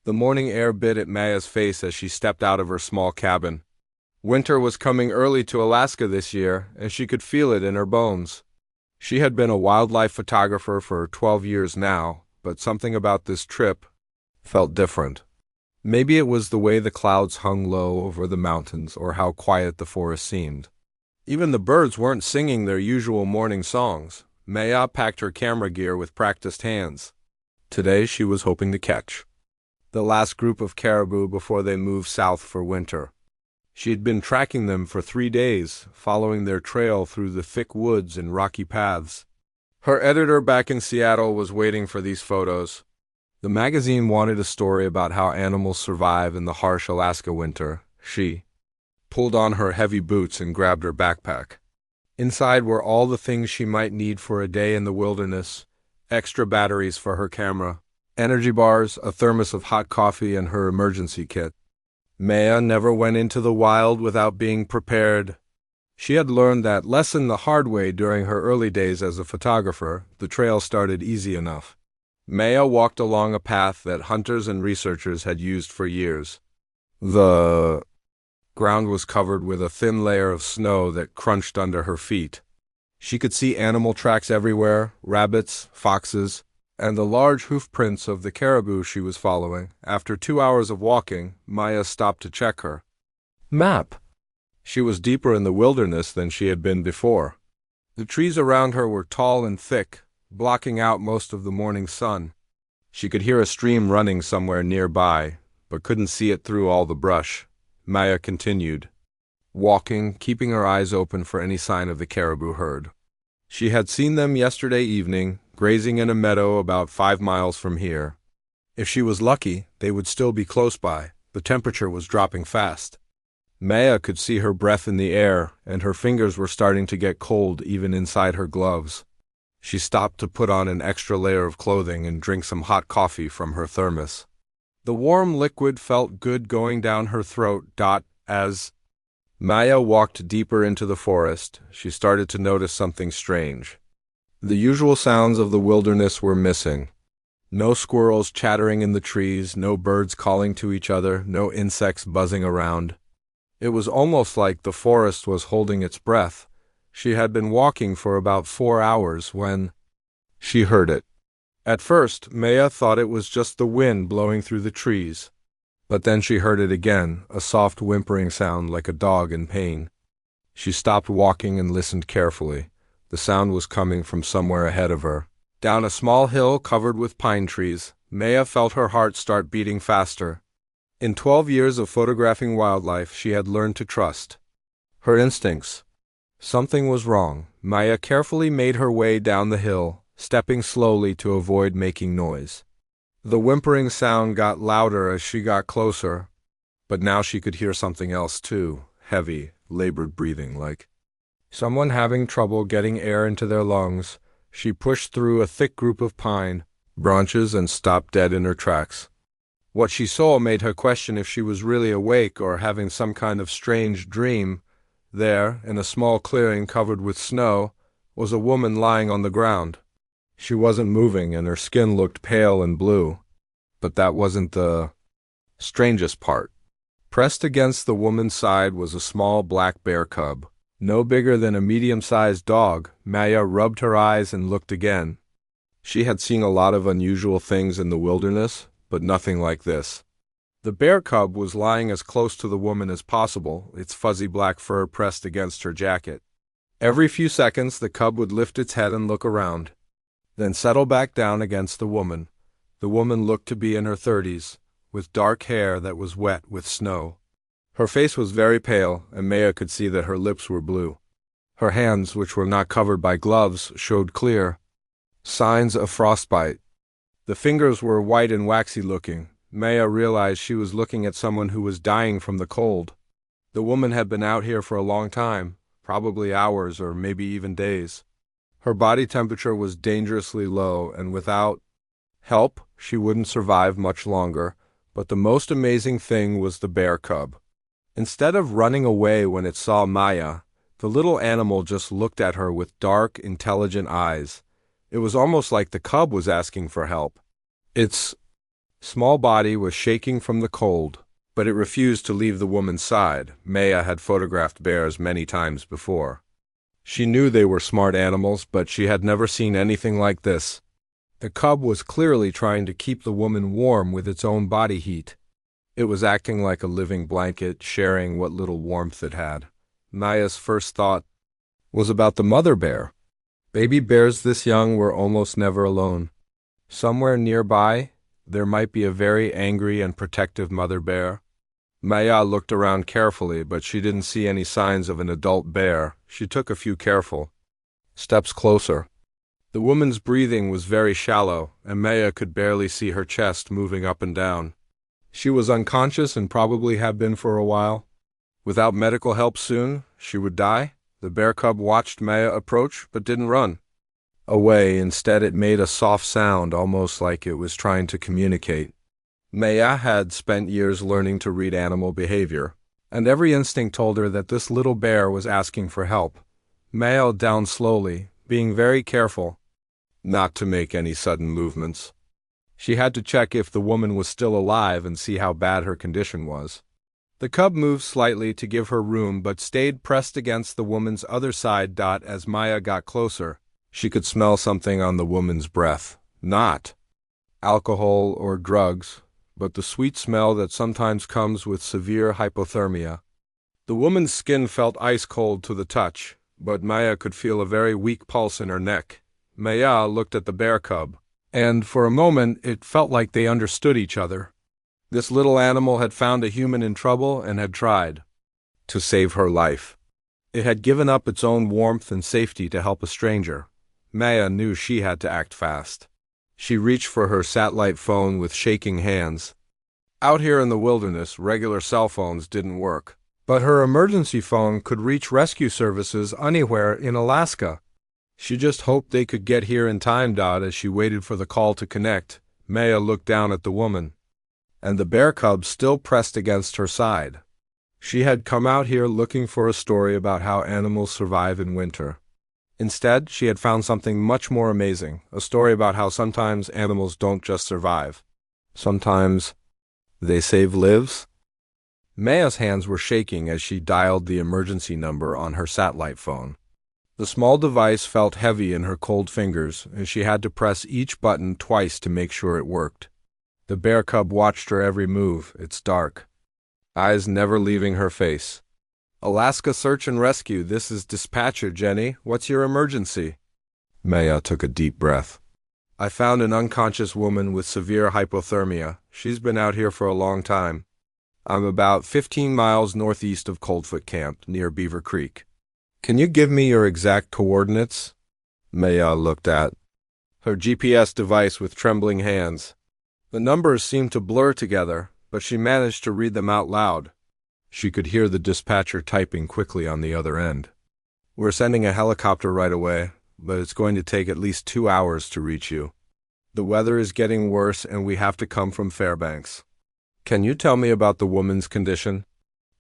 The morning air bit at Maya's face as she stepped out of her small cabin. Winter was coming early to Alaska this year, and she could feel it in her bones. She had been a wildlife photographer for 12 years now, but something about this trip felt different. Maybe it was the way the clouds hung low over the mountains or how quiet the forest seemed. Even the birds weren't singing their usual morning songs. Maya packed her camera gear with practiced hands. Today she was hoping to catch the last group of caribou before they moved south for winter. She had been tracking them for 3 days, following their trail through the thick woods and rocky paths. Her editor back in Seattle was waiting for these photos. The magazine wanted a story about how animals survive in the harsh Alaska winter. She pulled on her heavy boots and grabbed her backpack. Inside were all the things she might need for a day in the wilderness: extra batteries for her camera, energy bars, a thermos of hot coffee, and her emergency kit. Maya never went into the wild without being prepared. She had learned that lesson the hard way during her early days as a photographer. The trail started easy enough. Maya walked along a path that hunters and researchers had used for years. The ground was covered with a thin layer of snow that crunched under her feet. She could see animal tracks everywhere: rabbits, foxes, and the large hoof prints of the caribou she was following. After 2 hours of walking, Maya stopped to check her map. She was deeper in the wilderness than she had been before. The trees around her were tall and thick, blocking out most of the morning sun. She could hear a stream running somewhere nearby, but couldn't see it through all the brush. Maya continued, walking, keeping her eyes open for any sign of the caribou herd. She had seen them yesterday evening, grazing in a meadow about 5 miles from here. If she was lucky, they would still be close by. The temperature was dropping fast. Maya could see her breath in the air, and her fingers were starting to get cold even inside her gloves. She stopped to put on an extra layer of clothing and drink some hot coffee from her thermos. The warm liquid felt good going down her throat. As Maya walked deeper into the forest, she started to notice something strange. The usual sounds of the wilderness were missing. No squirrels chattering in the trees, no birds calling to each other, no insects buzzing around. It was almost like the forest was holding its breath. She had been walking for about 4 hours when she heard it. At first, Maya thought it was just the wind blowing through the trees. But then she heard it again, a soft whimpering sound like a dog in pain. She stopped walking and listened carefully. The sound was coming from somewhere ahead of her. Down a small hill covered with pine trees, Maya felt her heart start beating faster. In 12 years of photographing wildlife, she had learned to trust her instincts. Something was wrong. Maya carefully made her way down the hill, stepping slowly to avoid making noise. The whimpering sound got louder as she got closer, but now she could hear something else too: heavy, labored breathing, like someone having trouble getting air into their lungs. She pushed through a thick group of pine branches and stopped dead in her tracks. What she saw made her question if she was really awake or having some kind of strange dream. There, in a small clearing covered with snow, was a woman lying on the ground. She wasn't moving, and her skin looked pale and blue. But that wasn't the strangest part. Pressed against the woman's side was a small black bear cub, no bigger than a medium-sized dog. Maya rubbed her eyes and looked again. She had seen a lot of unusual things in the wilderness, but nothing like this. The bear cub was lying as close to the woman as possible, its fuzzy black fur pressed against her jacket. Every few seconds the cub would lift its head and look around, then settle back down against the woman. The woman looked to be in her 30s, with dark hair that was wet with snow. Her face was very pale, and Maya could see that her lips were blue. Her hands, which were not covered by gloves, showed clear signs of frostbite. The fingers were white and waxy looking. Maya realized she was looking at someone who was dying from the cold. The woman had been out here for a long time, probably hours or maybe even days. Her body temperature was dangerously low, and without help, she wouldn't survive much longer. But the most amazing thing was the bear cub. Instead of running away when it saw Maya, the little animal just looked at her with dark, intelligent eyes. It was almost like the cub was asking for help. Its Small body was shaking from the cold, but it refused to leave the woman's side. Maya had photographed bears many times before. She knew they were smart animals, but she had never seen anything like this. The cub was clearly trying to keep the woman warm with its own body heat. It was acting like a living blanket, sharing what little warmth it had. Maya's first thought was about the mother bear. Baby bears this young were almost never alone. Somewhere nearby, there might be a very angry and protective mother bear. Maya looked around carefully, but she didn't see any signs of an adult bear. She took a few careful steps closer. The woman's breathing was very shallow, and Maya could barely see her chest moving up and down. She was unconscious and probably had been for a while. Without medical help soon, she would die. The bear cub watched Maya approach, but didn't run away. Instead, it made a soft sound, almost like it was trying to communicate. Maya had spent years learning to read animal behavior, and every instinct told her that this little bear was asking for help. Maya down slowly, being very careful not to make any sudden movements. She had to check if the woman was still alive and see how bad her condition was. The cub moved slightly to give her room, but stayed pressed against the woman's other side. As Maya got closer, she could smell something on the woman's breath. Not alcohol or drugs, but the sweet smell that sometimes comes with severe hypothermia. The woman's skin felt ice cold to the touch, but Maya could feel a very weak pulse in her neck. Maya looked at the bear cub, and for a moment it felt like they understood each other. This little animal had found a human in trouble and had tried to save her life. It had given up its own warmth and safety to help a stranger. Maya knew she had to act fast. She reached for her satellite phone with shaking hands. Out here in the wilderness, regular cell phones didn't work, but her emergency phone could reach rescue services anywhere in Alaska. She just hoped they could get here in time. As she waited for the call to connect, Maya looked down at the woman, and the bear cub still pressed against her side. She had come out here looking for a story about how animals survive in winter. Instead, she had found something much more amazing, a story about how sometimes animals don't just survive. Sometimes they save lives. Maya's hands were shaking as she dialed the emergency number on her satellite phone. The small device felt heavy in her cold fingers, and she had to press each button twice to make sure it worked. The bear cub watched her every move, its dark eyes never leaving her face. Alaska Search and Rescue, this is dispatcher Jenny. What's your emergency? Maya took a deep breath. I found an unconscious woman with severe hypothermia. She's been out here for a long time. I'm about 15 miles northeast of Coldfoot Camp, near Beaver Creek. Can you give me your exact coordinates? Maya looked at her GPS device with trembling hands. The numbers seemed to blur together, but she managed to read them out loud. She could hear the dispatcher typing quickly on the other end. We're sending a helicopter right away, but it's going to take at least 2 hours to reach you. The weather is getting worse and we have to come from Fairbanks. Can you tell me about the woman's condition?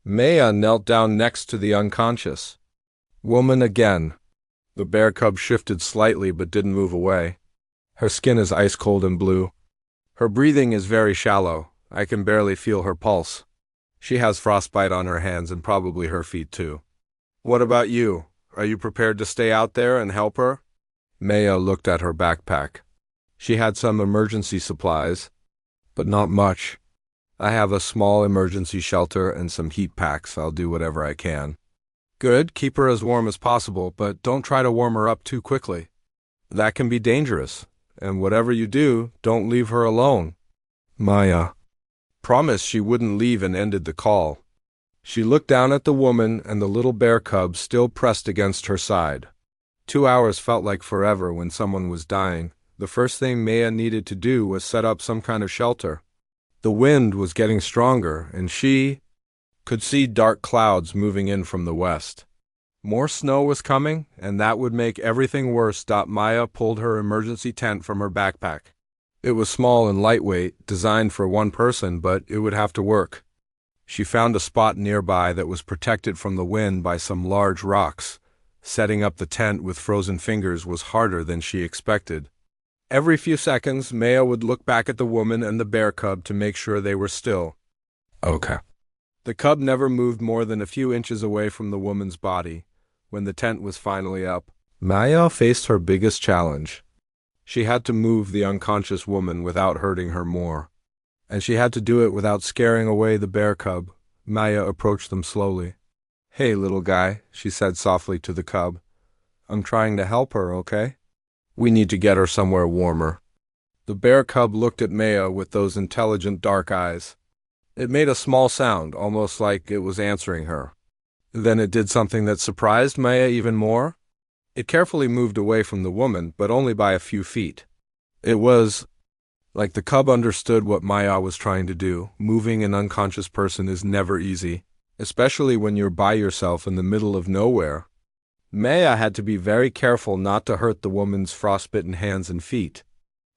Maya knelt down next to the unconscious woman again. The bear cub shifted slightly but didn't move away. Her skin is ice cold and blue. Her breathing is very shallow. I can barely feel her pulse. She has frostbite on her hands and probably her feet too. What about you? Are you prepared to stay out there and help her? Maya looked at her backpack. She had some emergency supplies, but not much. I have a small emergency shelter and some heat packs. I'll do whatever I can. Good, keep her as warm as possible, but don't try to warm her up too quickly. That can be dangerous, and whatever you do, don't leave her alone. Maya promised she wouldn't leave and ended the call. She looked down at the woman and the little bear cub still pressed against her side. 2 hours felt like forever when someone was dying. The first thing Maya needed to do was set up some kind of shelter. The wind was getting stronger, and she could see dark clouds moving in from the west. More snow was coming, and that would make everything worse. Maya pulled her emergency tent from her backpack. It was small and lightweight, designed for one person, but it would have to work. She found a spot nearby that was protected from the wind by some large rocks. Setting up the tent with frozen fingers was harder than she expected. Every few seconds, Maya would look back at the woman and the bear cub to make sure they were still. Okay. The cub never moved more than a few inches away from the woman's body. When the tent was finally up, Maya faced her biggest challenge. She had to move the unconscious woman without hurting her more. And she had to do it without scaring away the bear cub. Maya approached them slowly. "Hey, little guy," she said softly to the cub. "I'm trying to help her, okay? We need to get her somewhere warmer." The bear cub looked at Maya with those intelligent dark eyes. It made a small sound, almost like it was answering her. Then it did something that surprised Maya even more. It carefully moved away from the woman, but only by a few feet. It was like the cub understood what Maya was trying to do. Moving an unconscious person is never easy, especially when you're by yourself in the middle of nowhere. Maya had to be very careful not to hurt the woman's frostbitten hands and feet.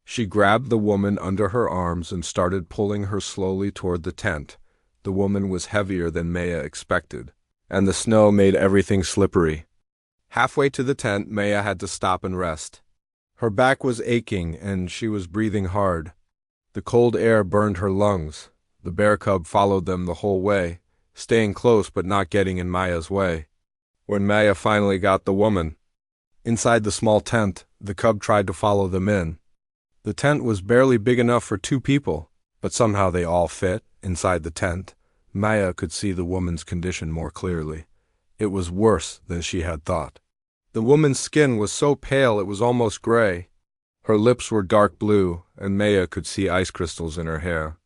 She grabbed the woman under her arms and started pulling her slowly toward the tent. The woman was heavier than Maya expected, and the snow made everything slippery. Halfway to the tent, Maya had to stop and rest. Her back was aching, and she was breathing hard. The cold air burned her lungs. The bear cub followed them the whole way, staying close but not getting in Maya's way. When Maya finally got the woman inside the small tent, the cub tried to follow them in. The tent was barely big enough for 2 people, but somehow they all fit inside the tent. Maya could see the woman's condition more clearly. It was worse than she had thought. The woman's skin was so pale it was almost gray. Her lips were dark blue, and Maya could see ice crystals in her hair.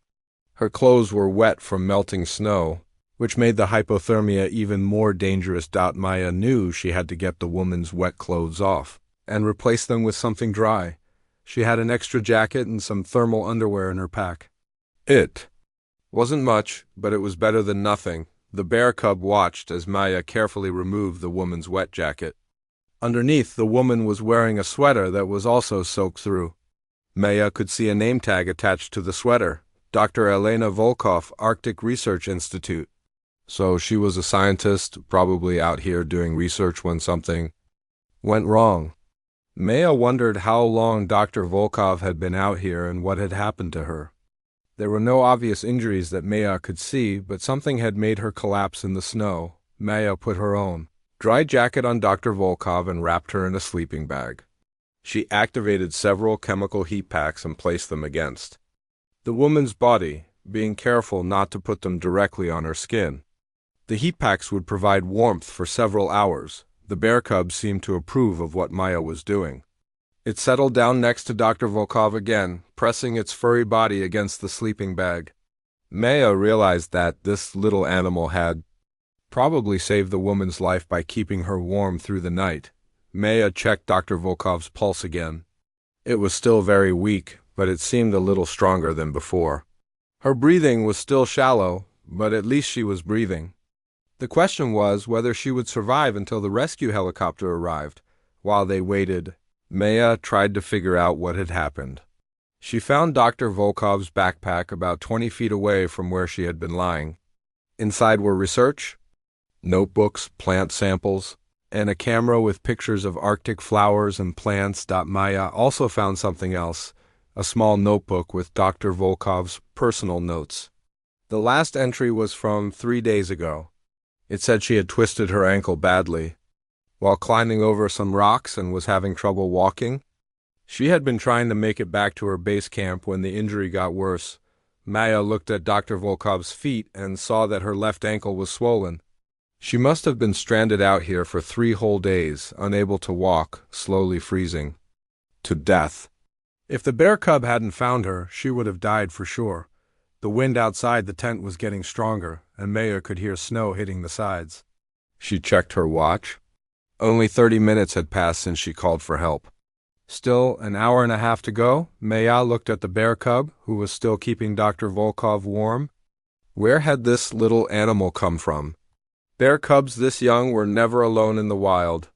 Her clothes were wet from melting snow, which made the hypothermia even more dangerous. Maya knew she had to get the woman's wet clothes off and replace them with something dry. She had an extra jacket and some thermal underwear in her pack. It wasn't much, but it was better than nothing. The bear cub watched as Maya carefully removed the woman's wet jacket. Underneath, the woman was wearing a sweater that was also soaked through. Maya could see a name tag attached to the sweater, Dr. Elena Volkov, Arctic Research Institute. So she was a scientist, probably out here doing research when something went wrong. Maya wondered how long Dr. Volkov had been out here and what had happened to her. There were no obvious injuries that Maya could see, but something had made her collapse in the snow. Maya put her own dry jacket on Dr. Volkov and wrapped her in a sleeping bag. She activated several chemical heat packs and placed them against the woman's body, being careful not to put them directly on her skin. The heat packs would provide warmth for several hours. The bear cub seemed to approve of what Maya was doing. It settled down next to Dr. Volkov again, pressing its furry body against the sleeping bag. Maya realized that this little animal had probably saved the woman's life by keeping her warm through the night. Maya checked Dr. Volkov's pulse again. It was still very weak, but it seemed a little stronger than before. Her breathing was still shallow, but at least she was breathing. The question was whether she would survive until the rescue helicopter arrived. While they waited, Maya tried to figure out what had happened. She found Dr. Volkov's backpack about 20 feet away from where she had been lying. Inside were research, notebooks, plant samples, and a camera with pictures of Arctic flowers and plants. Maya also found something else, a small notebook with Dr. Volkov's personal notes. The last entry was from 3 days ago. It said she had twisted her ankle badly while climbing over some rocks and was having trouble walking. She had been trying to make it back to her base camp when the injury got worse. Maya looked at Dr. Volkov's feet and saw that her left ankle was swollen. She must have been stranded out here for 3 whole days, unable to walk, slowly freezing to death. If the bear cub hadn't found her, she would have died for sure. The wind outside the tent was getting stronger, and Maya could hear snow hitting the sides. She checked her watch. Only 30 minutes had passed since she called for help. Still an hour and a half to go. Maya looked at the bear cub, who was still keeping Dr. Volkov warm. Where had this little animal come from? Bear cubs this young were never alone in the wild.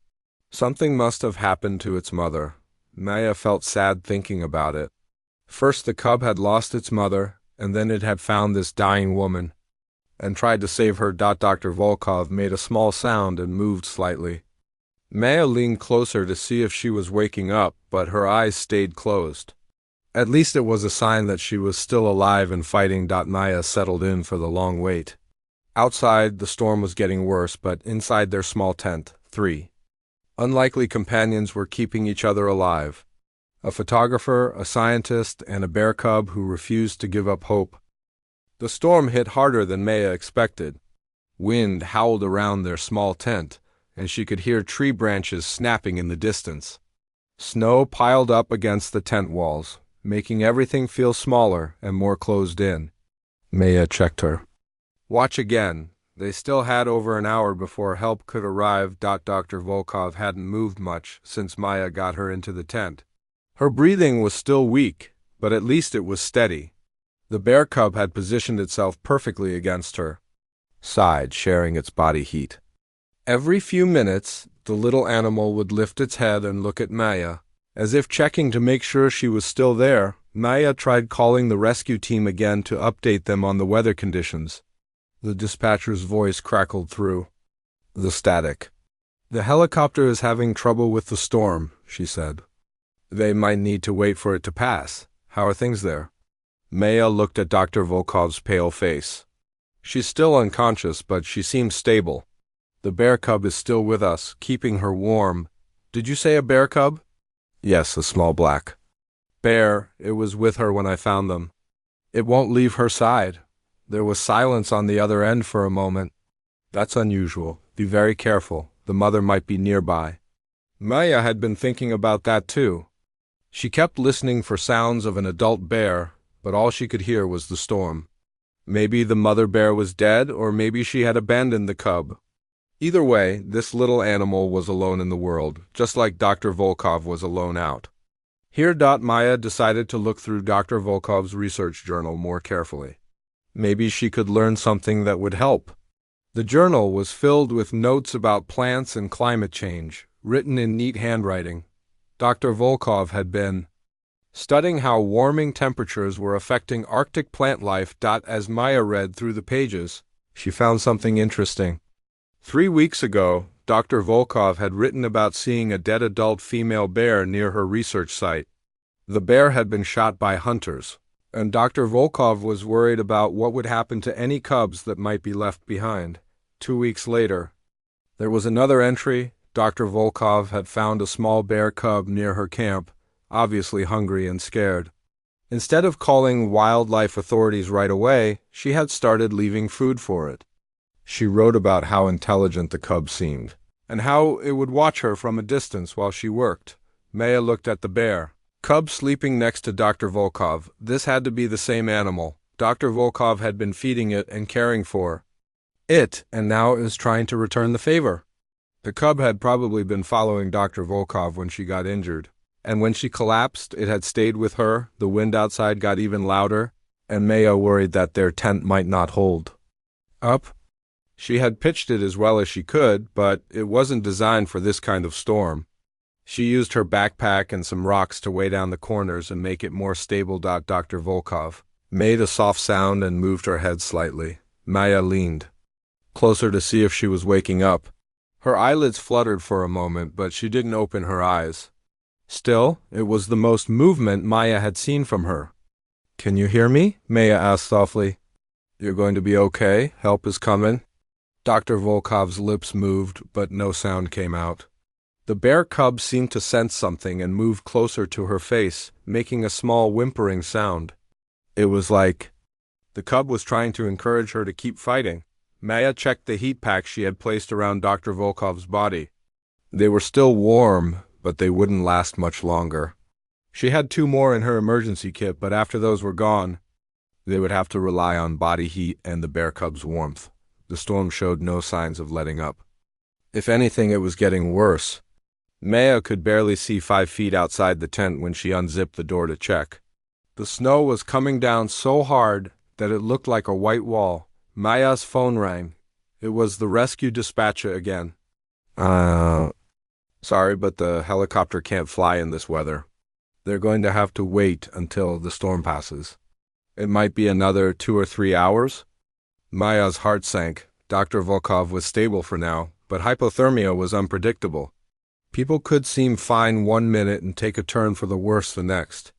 Something must have happened to its mother. Maya felt sad thinking about it. First the cub had lost its mother, and then it had found this dying woman and tried to save her. Dr. Volkov made a small sound and moved slightly. Maya leaned closer to see if she was waking up, but her eyes stayed closed. At least it was a sign that she was still alive and fighting. Maya settled in for the long wait. Outside, the storm was getting worse, but inside their small tent, 3 unlikely companions were keeping each other alive. A photographer, a scientist, and a bear cub who refused to give up hope. The storm hit harder than Maya expected. Wind howled around their small tent, and she could hear tree branches snapping in the distance. Snow piled up against the tent walls, making everything feel smaller and more closed in. Maya checked her. Watch again. They still had over an hour before help could arrive. Dr. Volkov hadn't moved much since Maya got her into the tent. Her breathing was still weak, but at least it was steady. The bear cub had positioned itself perfectly against her, side sharing its body heat. Every few minutes, the little animal would lift its head and look at Maya, as if checking to make sure she was still there. Maya tried calling the rescue team again to update them on the weather conditions. The dispatcher's voice crackled through the static. The helicopter is having trouble with the storm, she said. They might need to wait for it to pass. How are things there? Maya looked at Dr. Volkov's pale face. She's still unconscious, but she seems stable. The bear cub is still with us, keeping her warm. Did you say a bear cub? Yes, a small black bear. It was with her when I found them. It won't leave her side. There was silence on the other end for a moment. That's unusual. Be very careful. The mother might be nearby. Maya had been thinking about that too. She kept listening for sounds of an adult bear, but all she could hear was the storm. Maybe the mother bear was dead, or maybe she had abandoned the cub. Either way, this little animal was alone in the world, just like Dr. Volkov was alone out. Here, Maya decided to look through Dr. Volkov's research journal more carefully. Maybe she could learn something that would help. The journal was filled with notes about plants and climate change, written in neat handwriting. Dr. Volkov had been studying how warming temperatures were affecting Arctic plant life. As Maya read through the pages, she found something interesting. 3 weeks ago, Dr. Volkov had written about seeing a dead adult female bear near her research site. The bear had been shot by hunters, and Dr. Volkov was worried about what would happen to any cubs that might be left behind. 2 weeks later, there was another entry. Dr. Volkov had found a small bear cub near her camp, obviously hungry and scared. Instead of calling wildlife authorities right away, she had started leaving food for it. She wrote about how intelligent the cub seemed, and how it would watch her from a distance while she worked. Maya looked at the bear cub sleeping next to Dr. Volkov. This had to be the same animal. Dr. Volkov had been feeding it and caring for it, and now is trying to return the favor. The cub had probably been following Dr. Volkov when she got injured, and when she collapsed, it had stayed with her. The wind outside got even louder, and Maya worried that their tent might not hold up. She had pitched it as well as she could, but it wasn't designed for this kind of storm. She used her backpack and some rocks to weigh down the corners and make it more stable. Dr. Volkov made a soft sound and moved her head slightly. Maya leaned closer to see if she was waking up. Her eyelids fluttered for a moment, but she didn't open her eyes. Still, it was the most movement Maya had seen from her. "Can you hear me?" Maya asked softly. "You're going to be okay? Help is coming?" Dr. Volkov's lips moved, but no sound came out. The bear cub seemed to sense something and moved closer to her face, making a small whimpering sound. It was like the cub was trying to encourage her to keep fighting. Maya checked the heat pack she had placed around Dr. Volkov's body. They were still warm, but they wouldn't last much longer. She had 2 more in her emergency kit, but after those were gone, they would have to rely on body heat and the bear cub's warmth. The storm showed no signs of letting up. If anything, it was getting worse. Maya could barely see 5 feet outside the tent when she unzipped the door to check. The snow was coming down so hard that it looked like a white wall. Maya's phone rang. It was the rescue dispatcher again. Sorry, but the helicopter can't fly in this weather. They're going to have to wait until the storm passes. It might be another 2 or 3 hours. Maya's heart sank. Dr. Volkov was stable for now, but hypothermia was unpredictable. People could seem fine 1 minute and take a turn for the worse the next.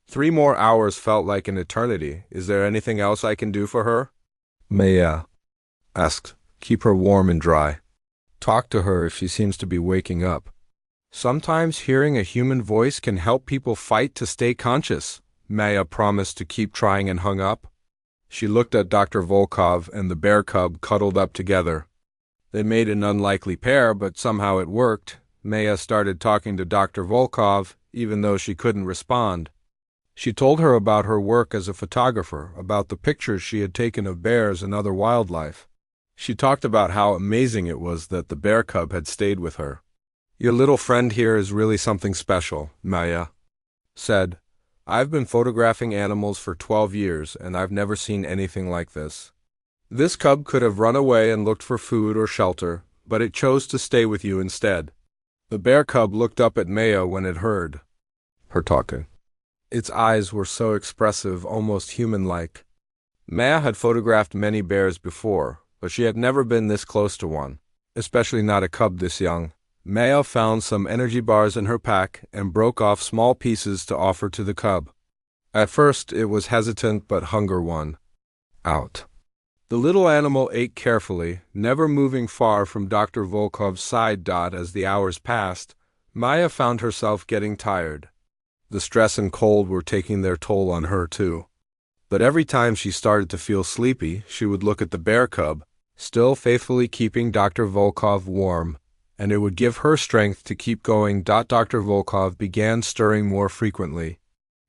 3 more hours felt like an eternity. Is there anything else I can do for her? Maya asked. Keep her warm and dry. Talk to her if she seems to be waking up. Sometimes hearing a human voice can help people fight to stay conscious. Maya promised to keep trying and hung up. She looked at Dr. Volkov and the bear cub cuddled up together. They made an unlikely pair, but somehow it worked. Maya started talking to Dr. Volkov, even though she couldn't respond. She told her about her work as a photographer, about the pictures she had taken of bears and other wildlife. She talked about how amazing it was that the bear cub had stayed with her. Your little friend here is really something special, Maya said. I've been photographing animals for 12 years, and I've never seen anything like this. This cub could have run away and looked for food or shelter, but it chose to stay with you instead. The bear cub looked up at Maya when it heard her talking. Its eyes were so expressive, almost human-like. Maya had photographed many bears before, but she had never been this close to one, especially not a cub this young. Maya found some energy bars in her pack and broke off small pieces to offer to the cub. At first it was hesitant, but hunger won out. The little animal ate carefully, never moving far from Dr. Volkov's side. As the hours passed, Maya found herself getting tired. The stress and cold were taking their toll on her too. But every time she started to feel sleepy, she would look at the bear cub, still faithfully keeping Dr. Volkov warm, and it would give her strength to keep going. Dr. Volkov began stirring more frequently.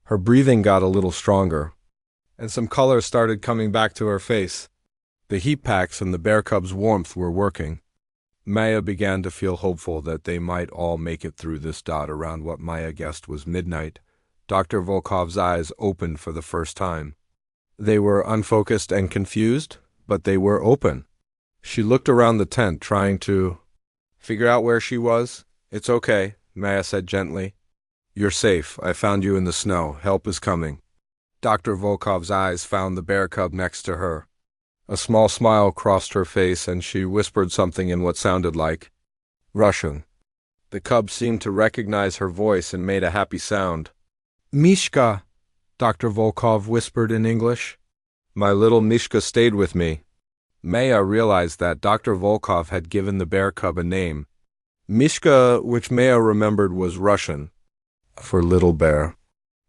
Her breathing got a little stronger, and some color started coming back to her face. The heat packs and the bear cub's warmth were working. Maya began to feel hopeful that they might all make it through this. Around what Maya guessed was midnight, Dr. Volkov's eyes opened for the first time. They were unfocused and confused, but they were open. She looked around the tent, trying to figure out where she was. It's okay, Maya said gently. You're safe. I found you in the snow. Help is coming. Dr. Volkov's eyes found the bear cub next to her. A small smile crossed her face, and she whispered something in what sounded like Russian. The cub seemed to recognize her voice and made a happy sound. Mishka, Dr. Volkov whispered in English. My little Mishka stayed with me. Maya realized that Dr. Volkov had given the bear cub a name. Mishka, which Maya remembered, was Russian for little bear.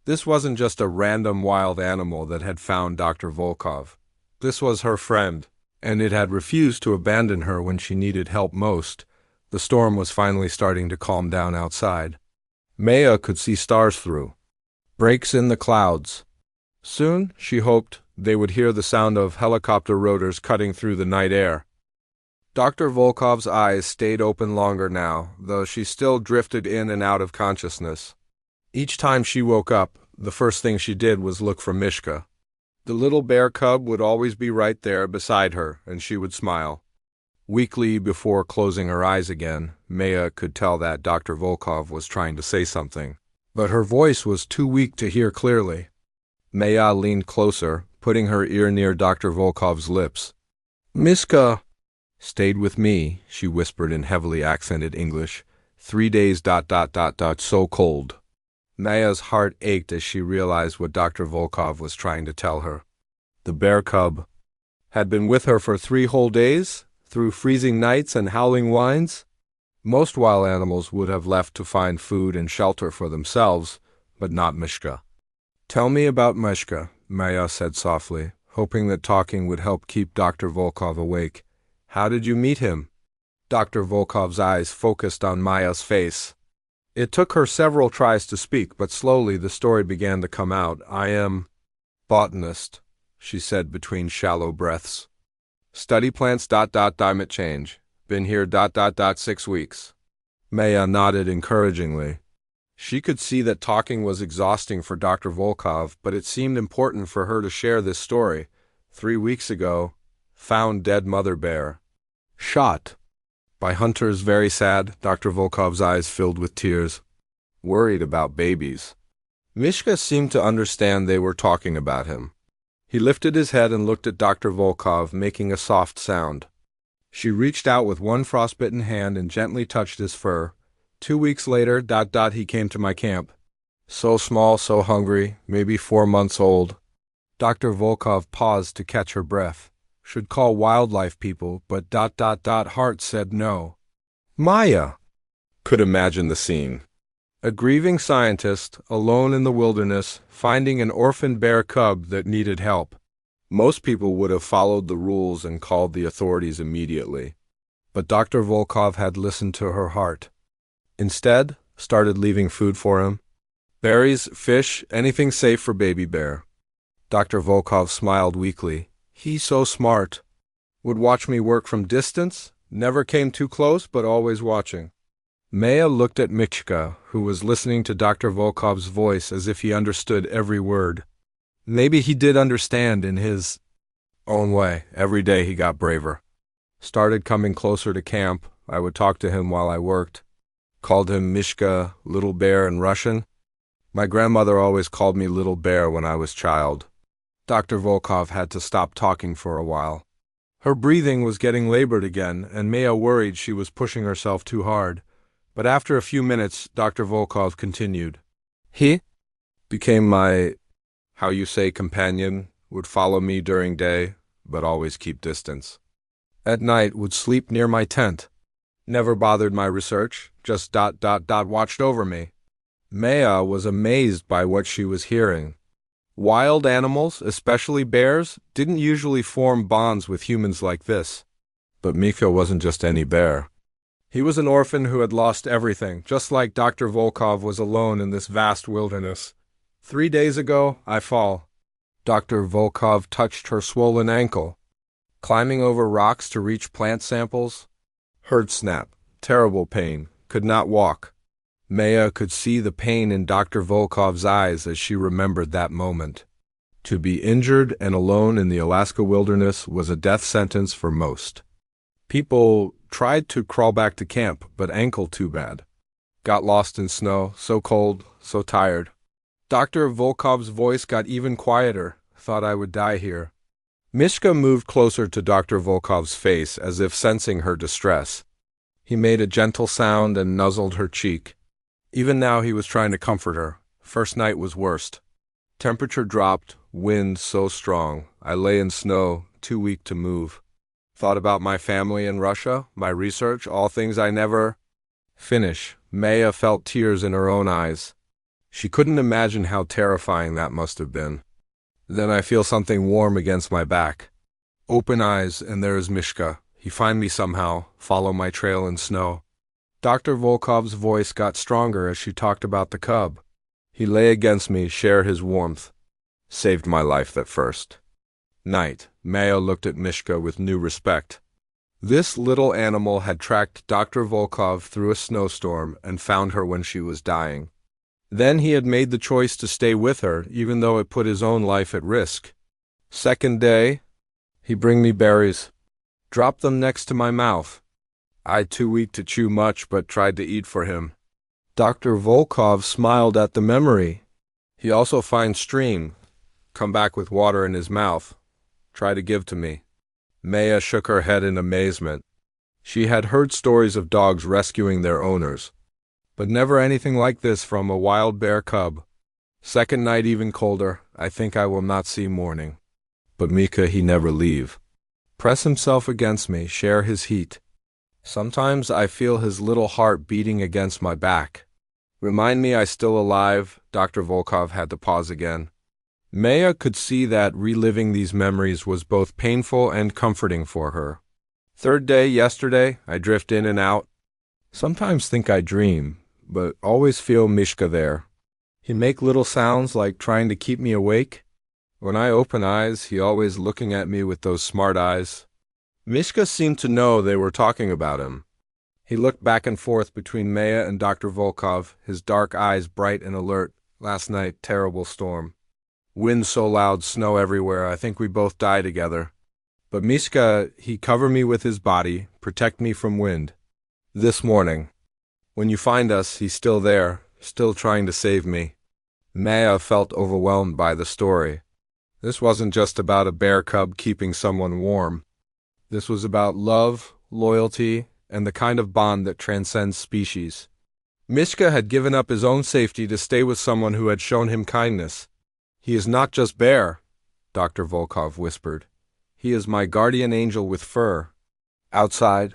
This wasn't just a random wild animal that had found Dr. Volkov. This was her friend, and it had refused to abandon her when she needed help most. The storm was finally starting to calm down outside. Maya could see stars through breaks in the clouds. Soon, she hoped, they would hear the sound of helicopter rotors cutting through the night air. Dr. Volkov's eyes stayed open longer now, though she still drifted in and out of consciousness. Each time she woke up, the first thing she did was look for Mishka. The little bear cub would always be right there beside her, and she would smile. Weakly, before closing her eyes again, Maya could tell that Dr. Volkov was trying to say something, but her voice was too weak to hear clearly. Maya leaned closer, putting her ear near Dr. Volkov's lips. Mishka stayed with me, she whispered in heavily accented English. 3 days. So cold. Maya's heart ached as she realized what Dr. Volkov was trying to tell her. The bear cub had been with her for 3 whole days, through freezing nights and howling winds. Most wild animals would have left to find food and shelter for themselves, but not Mishka. Tell me about Mishka, Maya said softly, hoping that talking would help keep Dr. Volkov awake. How did you meet him? Dr. Volkov's eyes focused on Maya's face. It took her several tries to speak, but slowly the story began to come out. I am botanist, she said between shallow breaths. Study plants. Climate change. Been here. 6 weeks. Maya nodded encouragingly. She could see that talking was exhausting for Dr. Volkov, but it seemed important for her to share this story. 3 weeks ago, found dead mother bear. Shot by hunters. Very sad. Dr. Volkov's eyes filled with tears. Worried about babies. Mishka seemed to understand they were talking about him. He lifted his head and looked at Dr. Volkov, making a soft sound. She reached out with one frostbitten hand and gently touched his fur. 2 weeks later, he came to my camp. So small, so hungry, maybe 4 months old. Dr. Volkov paused to catch her breath. Should call wildlife people, but Heart said no. Maya could imagine the scene. A grieving scientist, alone in the wilderness, finding an orphan bear cub that needed help. Most people would have followed the rules and called the authorities immediately. But Dr. Volkov had listened to her heart. Instead, started leaving food for him. Berries, fish, anything safe for baby bear. Dr. Volkov smiled weakly. He's so smart. Would watch me work from distance, never came too close, but always watching. Maya looked at Mishka, who was listening to Dr. Volkov's voice as if he understood every word. Maybe he did understand in his own way. Every day he got braver. Started coming closer to camp. I would talk to him while I worked. Called him Mishka, Little Bear in Russian. My grandmother always called me Little Bear when I was child. Dr. Volkov had to stop talking for a while. Her breathing was getting labored again, and Maya worried she was pushing herself too hard. But after a few minutes, Dr. Volkov continued. He became my, how you say, companion, would follow me during day, but always keep distance. At night, would sleep near my tent. Never bothered my research, just watched over me. Maya was amazed by what she was hearing. Wild animals, especially bears, didn't usually form bonds with humans like this. But Mika wasn't just any bear. He was an orphan who had lost everything, just like Dr. Volkov was alone in this vast wilderness. 3 days ago, I fall. Dr. Volkov touched her swollen ankle. Climbing over rocks to reach plant samples. Heard snap. Terrible pain. Could not walk. Maya could see the pain in Dr. Volkov's eyes as she remembered that moment. To be injured and alone in the Alaska wilderness was a death sentence for most. People tried to crawl back to camp, but ankle too bad. Got lost in snow, so cold, so tired. Dr. Volkov's voice got even quieter, thought I would die here. Mishka moved closer to Dr. Volkov's face as if sensing her distress. He made a gentle sound and nuzzled her cheek. Even now he was trying to comfort her. First night was worst. Temperature dropped, wind so strong. I lay in snow, too weak to move. Thought about my family in Russia, my research, all things I never finish. Maya felt tears in her own eyes. She couldn't imagine how terrifying that must have been. Then I feel something warm against my back. Open eyes, and there is Mishka. He find me somehow, follow my trail in snow. Dr. Volkov's voice got stronger as she talked about the cub. He lay against me, share his warmth. Saved my life that first night. Maya looked at Mishka with new respect. This little animal had tracked Dr. Volkov through a snowstorm and found her when she was dying. Then he had made the choice to stay with her, even though it put his own life at risk. Second day, he bring me berries. Dropped them next to my mouth. I too weak to chew much, but tried to eat for him. Dr. Volkov smiled at the memory. He also find stream. Come back with water in his mouth. Try to give to me. Maya shook her head in amazement. She had heard stories of dogs rescuing their owners, but never anything like this from a wild bear cub. Second night even colder. I think I will not see morning. But Mika he never leave. Press himself against me, share his heat. Sometimes I feel his little heart beating against my back. Remind me I still alive. Dr. Volkov had to pause again. Maya could see that reliving these memories was both painful and comforting for her. Third day, yesterday, I drift in and out. Sometimes think I dream, but always feel Mishka there. He make little sounds like trying to keep me awake. When I open eyes, he always looking at me with those smart eyes. Mishka seemed to know they were talking about him. He looked back and forth between Maya and Dr. Volkov, his dark eyes bright and alert. Last night, terrible storm. Wind so loud, snow everywhere, I think we both die together. But Mishka, he cover me with his body, protect me from wind. This morning, when you find us, he's still there, still trying to save me. Maya felt overwhelmed by the story. This wasn't just about a bear cub keeping someone warm. This was about love, loyalty, and the kind of bond that transcends species. Mishka had given up his own safety to stay with someone who had shown him kindness. "He is not just Bear," Dr. Volkov whispered. "He is my guardian angel with fur." Outside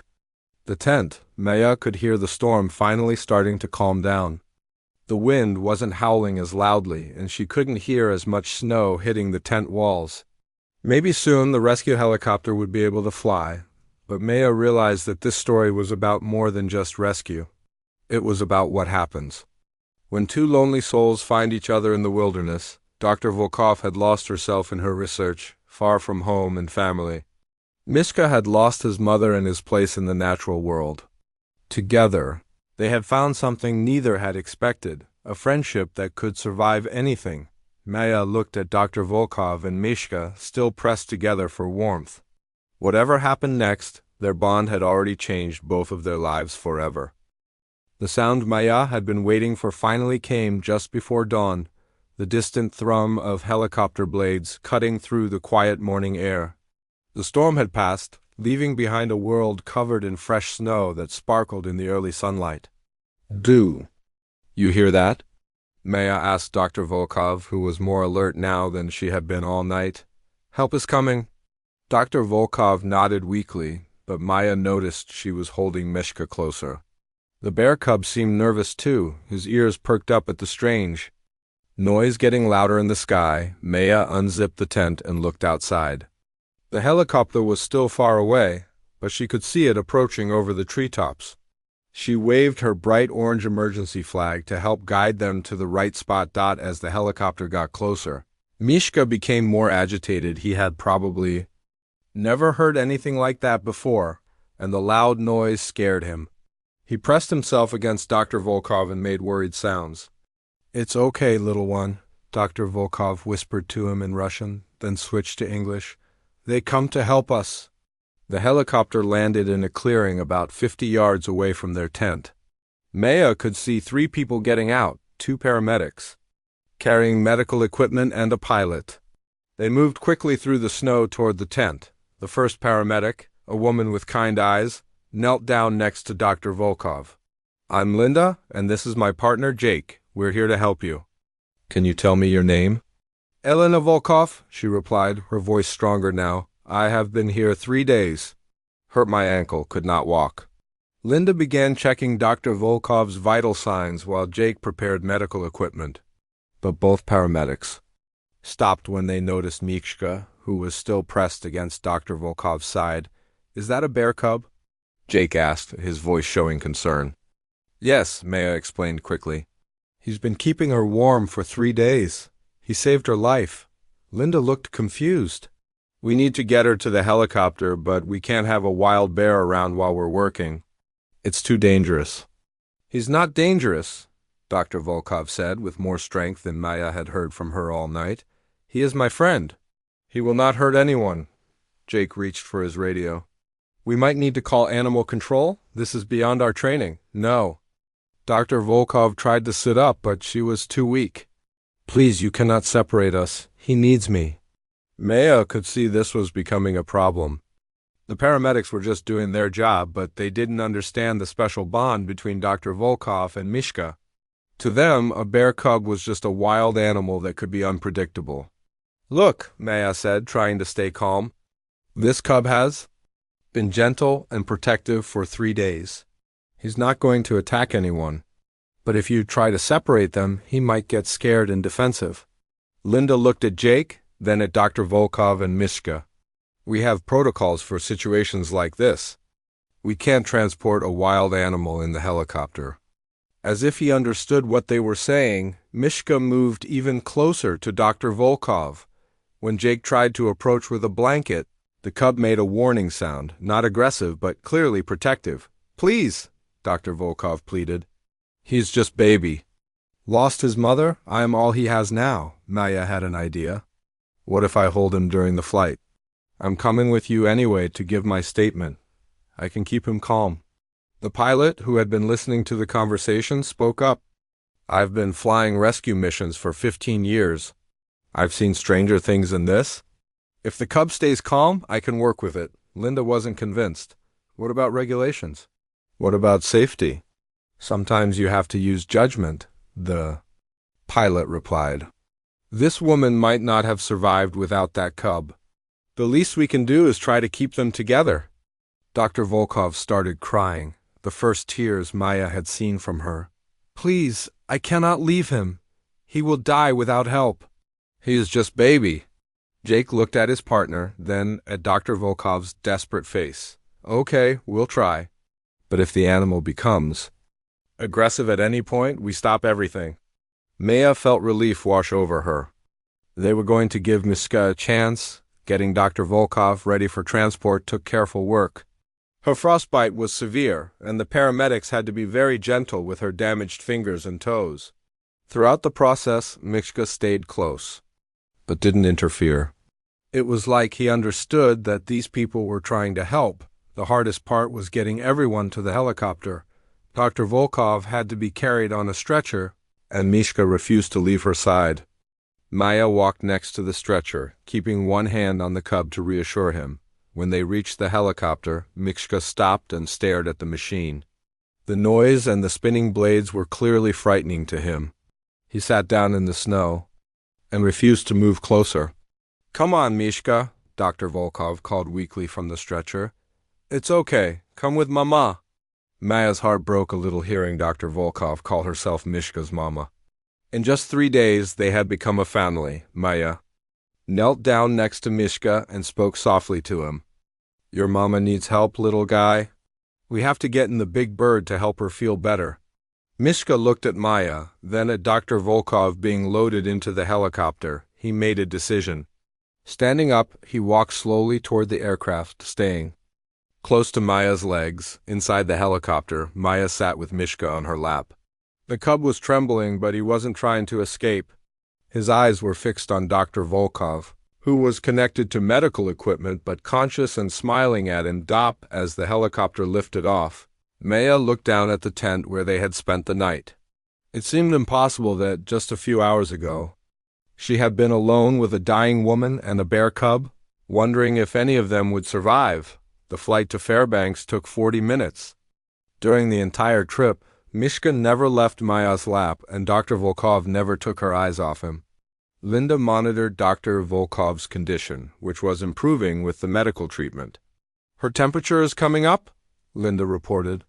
the tent, Maya could hear the storm finally starting to calm down. The wind wasn't howling as loudly, and she couldn't hear as much snow hitting the tent walls. Maybe soon the rescue helicopter would be able to fly, but Maya realized that this story was about more than just rescue. It was about what happens when two lonely souls find each other in the wilderness. Dr. Volkov had lost herself in her research, far from home and family. Mishka had lost his mother and his place in the natural world. Together, they had found something neither had expected, a friendship that could survive anything. Maya looked at Dr. Volkov and Mishka, still pressed together for warmth. Whatever happened next, their bond had already changed both of their lives forever. The sound Maya had been waiting for finally came just before dawn, the distant thrum of helicopter blades cutting through the quiet morning air. The storm had passed, leaving behind a world covered in fresh snow that sparkled in the early sunlight. "Do you hear that?" Maya asked Dr. Volkov, who was more alert now than she had been all night. "Help is coming." Dr. Volkov nodded weakly, but Maya noticed she was holding Mishka closer. The bear cub seemed nervous too, his ears perked up at the strange noise getting louder in the sky. Maya unzipped the tent and looked outside. The helicopter was still far away, but she could see it approaching over the treetops. She waved her bright orange emergency flag to help guide them to the right spot. As the helicopter got closer, Mishka became more agitated. He had probably never heard anything like that before, and the loud noise scared him. He pressed himself against Dr. Volkov and made worried sounds. "It's okay, little one," Dr. Volkov whispered to him in Russian, then switched to English. "They come to help us." The helicopter landed in a clearing about 50 yards away from their tent. Maya could see 3 people getting out, 2 paramedics, carrying medical equipment and a pilot. They moved quickly through the snow toward the tent. The first paramedic, a woman with kind eyes, knelt down next to Dr. Volkov. "I'm Linda, and this is my partner Jake. We're here to help you." "Can you tell me your name?" "Elena Volkov," she replied, her voice stronger now. "I have been here 3 days. Hurt my ankle, could not walk." Linda began checking Dr. Volkov's vital signs while Jake prepared medical equipment. But both paramedics stopped when they noticed Mishka, who was still pressed against Dr. Volkov's side. "Is that a bear cub?" Jake asked, his voice showing concern. "Yes," Maya explained quickly. "He's been keeping her warm for 3 days. He saved her life." Linda looked confused. "We need to get her to the helicopter, but we can't have a wild bear around while we're working. It's too dangerous." "He's not dangerous," Dr. Volkov said with more strength than Maya had heard from her all night. "He is my friend. He will not hurt anyone." Jake reached for his radio. "We might need to call animal control. This is beyond our training." "No." Dr. Volkov tried to sit up, but she was too weak. "Please, you cannot separate us. He needs me." Maya could see this was becoming a problem. The paramedics were just doing their job, but they didn't understand the special bond between Dr. Volkov and Mishka. To them, a bear cub was just a wild animal that could be unpredictable. "Look," Maya said, trying to stay calm. "This cub has been gentle and protective for 3 days. He's not going to attack anyone. But if you try to separate them, he might get scared and defensive." Linda looked at Jake, then at Dr. Volkov and Mishka. "We have protocols for situations like this. We can't transport a wild animal in the helicopter." As if he understood what they were saying, Mishka moved even closer to Dr. Volkov. When Jake tried to approach with a blanket, the cub made a warning sound, not aggressive but clearly protective. "Please," Dr. Volkov pleaded. "He's just baby. Lost his mother? I am all he has now." Maya had an idea. "What if I hold him during the flight? I'm coming with you anyway to give my statement. I can keep him calm." The pilot, who had been listening to the conversation, spoke up. "I've been flying rescue missions for 15 years. I've seen stranger things than this. If the cub stays calm, I can work with it." Linda wasn't convinced. "What about regulations? What about safety?" Sometimes you have to use judgment, the pilot replied. This woman might not have survived without that cub. The least we can do is try to keep them together. Dr. Volkov started crying, the first tears Maya had seen from her. Please, I cannot leave him. He will die without help. He is just baby. Jake looked at his partner, then at Dr. Volkov's desperate face. Okay, we'll try. But if the animal becomes aggressive at any point, we stop everything. Maya felt relief wash over her. They were going to give Miska a chance. Getting Dr. Volkov ready for transport took careful work. Her frostbite was severe, and the paramedics had to be very gentle with her damaged fingers and toes. Throughout the process, Mishka stayed close, but didn't interfere. It was like he understood that these people were trying to help. The hardest part was getting everyone to the helicopter. Dr. Volkov had to be carried on a stretcher, and Mishka refused to leave her side. Maya walked next to the stretcher, keeping one hand on the cub to reassure him. When they reached the helicopter, Mishka stopped and stared at the machine. The noise and the spinning blades were clearly frightening to him. He sat down in the snow and refused to move closer. Come on, Mishka, Dr. Volkov called weakly from the stretcher. It's okay. Come with Mama. Maya's heart broke a little hearing Dr. Volkov call herself Mishka's mama. In just 3 days, they had become a family. Maya knelt down next to Mishka and spoke softly to him. Your mama needs help, little guy. We have to get in the big bird to help her feel better. Mishka looked at Maya, then at Dr. Volkov being loaded into the helicopter. He made a decision. Standing up, he walked slowly toward the aircraft, staying close to Maya's legs. Inside the helicopter, Maya sat with Mishka on her lap. The cub was trembling, but he wasn't trying to escape. His eyes were fixed on Dr. Volkov, who was connected to medical equipment but conscious and smiling at him as the helicopter lifted off. Maya looked down at the tent where they had spent the night. It seemed impossible that, just a few hours ago, she had been alone with a dying woman and a bear cub, wondering if any of them would survive. The flight to Fairbanks took 40 minutes. During the entire trip, Mishka never left Maya's lap, and Dr. Volkov never took her eyes off him. Linda monitored Dr. Volkov's condition, which was improving with the medical treatment. Her temperature is coming up, Linda reported.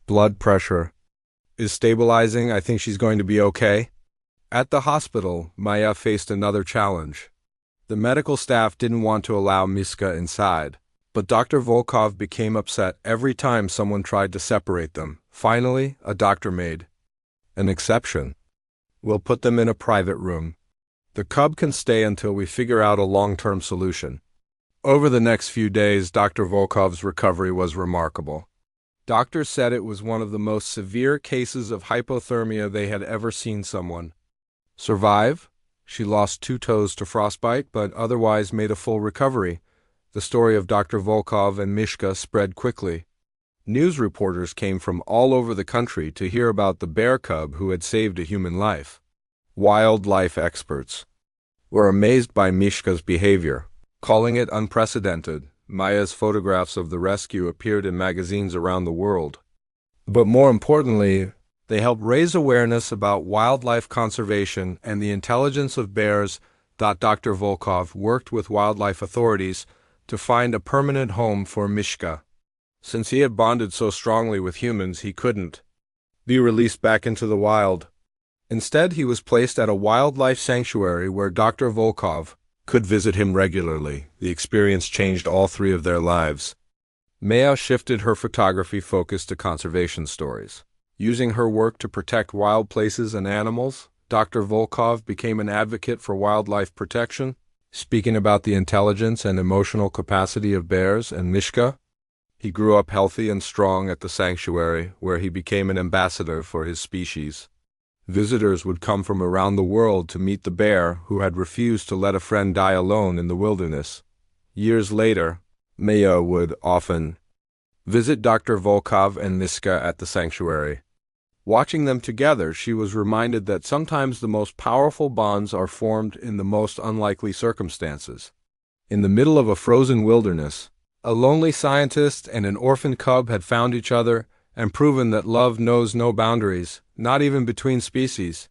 Blood pressure is stabilizing. I think she's going to be okay. At the hospital, Maya faced another challenge. The medical staff didn't want to allow Mishka inside, but Dr. Volkov became upset every time someone tried to separate them. Finally, a doctor made an exception. We'll put them in a private room. The cub can stay until we figure out a long-term solution. Over the next few days, Dr. Volkov's recovery was remarkable. Doctors said it was one of the most severe cases of hypothermia they had ever seen someone survive. She lost 2 toes to frostbite, but otherwise made a full recovery. The story of Dr. Volkov and Mishka spread quickly. News reporters came from all over the country to hear about the bear cub who had saved a human life. Wildlife experts were amazed by Mishka's behavior, calling it unprecedented. Maya's photographs of the rescue appeared in magazines around the world. But more importantly, they helped raise awareness about wildlife conservation and the intelligence of bears. Dr. Volkov worked with wildlife authorities to find a permanent home for Mishka. Since he had bonded so strongly with humans, he couldn't be released back into the wild. Instead, he was placed at a wildlife sanctuary where Dr. Volkov could visit him regularly. The experience changed all 3 of their lives. Maya shifted her photography focus to conservation stories. Using her work to protect wild places and animals, Dr. Volkov became an advocate for wildlife protection, speaking about the intelligence and emotional capacity of bears and Mishka. He grew up healthy and strong at the sanctuary, where he became an ambassador for his species. Visitors would come from around the world to meet the bear who had refused to let a friend die alone in the wilderness. Years later, Maya would often visit Dr. Volkov and Mishka at the sanctuary. Watching them together, she was reminded that sometimes the most powerful bonds are formed in the most unlikely circumstances. In the middle of a frozen wilderness, a lonely scientist and an orphan cub had found each other and proven that love knows no boundaries, not even between species.